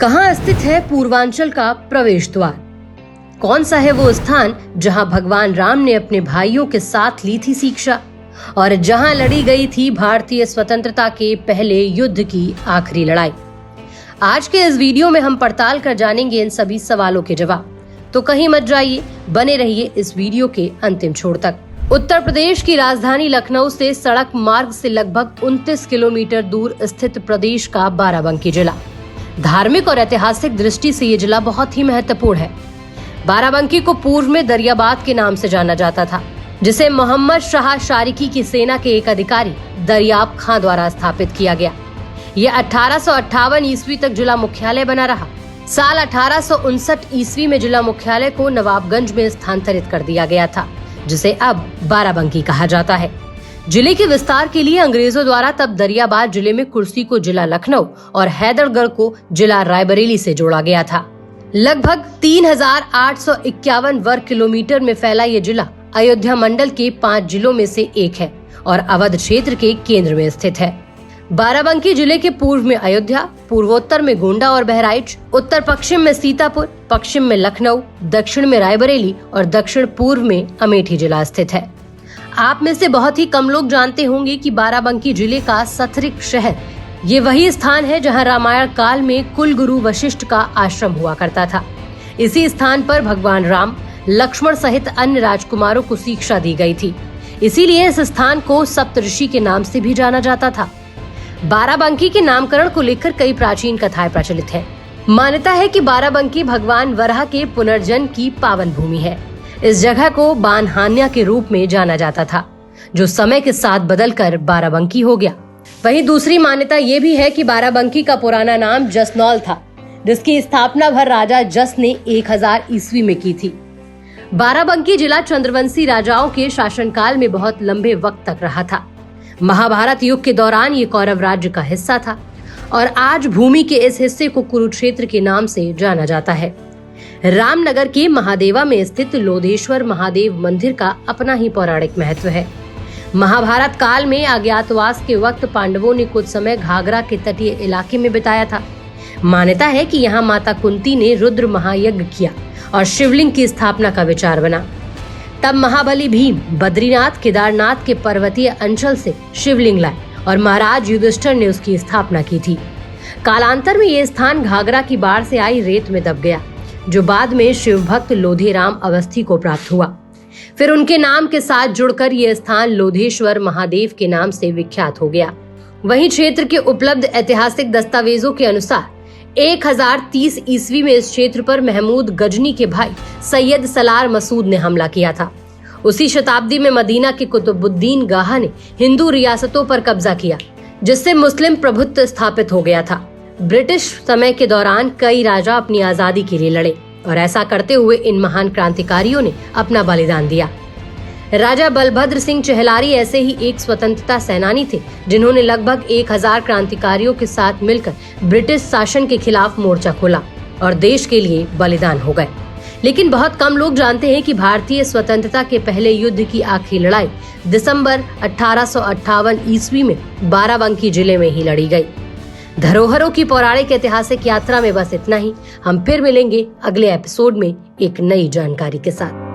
कहाँ स्थित है पूर्वांचल का प्रवेश द्वार? कौन सा है वो स्थान जहां भगवान राम ने अपने भाइयों के साथ ली थी शिक्षा और जहां लड़ी गई थी भारतीय स्वतंत्रता के पहले युद्ध की आखिरी लड़ाई? आज के इस वीडियो में हम पड़ताल कर जानेंगे इन सभी सवालों के जवाब। तो कहीं मत जाइए, बने रहिए इस वीडियो के अंतिम छोर तक। उत्तर प्रदेश की राजधानी लखनऊ से सड़क मार्ग से लगभग 29 किलोमीटर दूर स्थित प्रदेश का बाराबंकी जिला। धार्मिक और ऐतिहासिक दृष्टि से ये जिला बहुत ही महत्वपूर्ण है। बाराबंकी को पूर्व में दरियाबाद के नाम से जाना जाता था, जिसे मोहम्मद शाह शारिकी की सेना के एक अधिकारी दरियाब खां द्वारा स्थापित किया गया। ये 1858 ईस्वी तक जिला मुख्यालय बना रहा। साल 1859 ईस्वी में जिला मुख्यालय को नवाबगंज में स्थानांतरित कर दिया गया था, जिसे अब बाराबंकी कहा जाता है। जिले के विस्तार के लिए अंग्रेजों द्वारा तब दरियाबाद जिले में कुर्सी को जिला लखनऊ और हैदरगढ़ को जिला रायबरेली से जोड़ा गया था। लगभग 3851 वर्ग किलोमीटर में फैला ये जिला अयोध्या मंडल के 5 जिलों में से एक है और अवध क्षेत्र के केंद्र में स्थित है। बाराबंकी जिले के पूर्व में अयोध्या, पूर्वोत्तर में गोंडा और बहराइच, उत्तर पश्चिम में सीतापुर, पश्चिम में लखनऊ, दक्षिण में रायबरेली और दक्षिण पूर्व में अमेठी जिला स्थित है। आप में से बहुत ही कम लोग जानते होंगे कि बाराबंकी जिले का सथरिक शहर ये वही स्थान है जहां रामायण काल में कुल गुरु वशिष्ठ का आश्रम हुआ करता था। इसी स्थान पर भगवान राम, लक्ष्मण सहित अन्य राजकुमारों को शिक्षा दी गई थी। इसीलिए इस स्थान को सप्तऋषि के नाम से भी जाना जाता था। बाराबंकी के नामकरण को लेकर कई प्राचीन कथाएं प्रचलित है। मान्यता है कि बाराबंकी भगवान वराह के पुनर्जन्म की पावन भूमि है। इस जगह को बानहान्या के रूप में जाना जाता था, जो समय के साथ बदलकर बाराबंकी हो गया। वहीं दूसरी मान्यता ये भी है कि बाराबंकी का पुराना नाम जसनौल था, जिसकी स्थापना भर राजा जस ने 1000 ईस्वी में की थी। बाराबंकी जिला चंद्रवंशी राजाओं के शासनकाल में बहुत लंबे वक्त तक रहा था। महाभारत युग के दौरान ये कौरव राज्य का हिस्सा था और आज भूमि के इस हिस्से को कुरुक्षेत्र के नाम से जाना जाता है। रामनगर के महादेवा में स्थित लोधेश्वर महादेव मंदिर का अपना ही पौराणिक महत्व है। महाभारत काल में अज्ञातवास के वक्त पांडवों ने कुछ समय घाघरा के तटीय इलाके में बिताया था। मान्यता है कि यहाँ माता कुंती ने रुद्र महायज्ञ किया और शिवलिंग की स्थापना का विचार बना। तब महाबली भीम बद्रीनाथ केदारनाथ के पर्वतीय अंचल से शिवलिंग लाए और महाराज युधिष्ठिर ने उसकी स्थापना की थी। कालांतर में ये स्थान घाघरा की बाढ़ से आई रेत में दब गया, जो बाद में शिव भक्त लोधेराम अवस्थी को प्राप्त हुआ। फिर उनके नाम के साथ जुड़कर यह स्थान लोधेश्वर महादेव के नाम से विख्यात हो गया। वहीं क्षेत्र के उपलब्ध ऐतिहासिक दस्तावेजों के अनुसार 1030 ईस्वी में इस क्षेत्र पर महमूद गजनी के भाई सैयद सलार मसूद ने हमला किया था। उसी शताब्दी में मदीना के कुतुबुद्दीन गाहा ने हिंदू रियासतों पर कब्जा किया, जिससे मुस्लिम प्रभुत्व स्थापित हो गया था। ब्रिटिश समय के दौरान कई राजा अपनी आजादी के लिए लड़े और ऐसा करते हुए इन महान क्रांतिकारियों ने अपना बलिदान दिया। राजा बलभद्र सिंह चहलारी ऐसे ही एक स्वतंत्रता सेनानी थे, जिन्होंने लगभग 1000 क्रांतिकारियों के साथ मिलकर ब्रिटिश शासन के खिलाफ मोर्चा खोला और देश के लिए बलिदान हो गए। लेकिन बहुत कम लोग जानते हैं कि भारतीय स्वतंत्रता के पहले युद्ध की आखिरी लड़ाई दिसंबर 1858 ईस्वी में बाराबंकी जिले में ही लड़ी गई। धरोहरों की पौराणिक ऐतिहासिक यात्रा में बस इतना ही। हम फिर मिलेंगे अगले एपिसोड में एक नई जानकारी के साथ।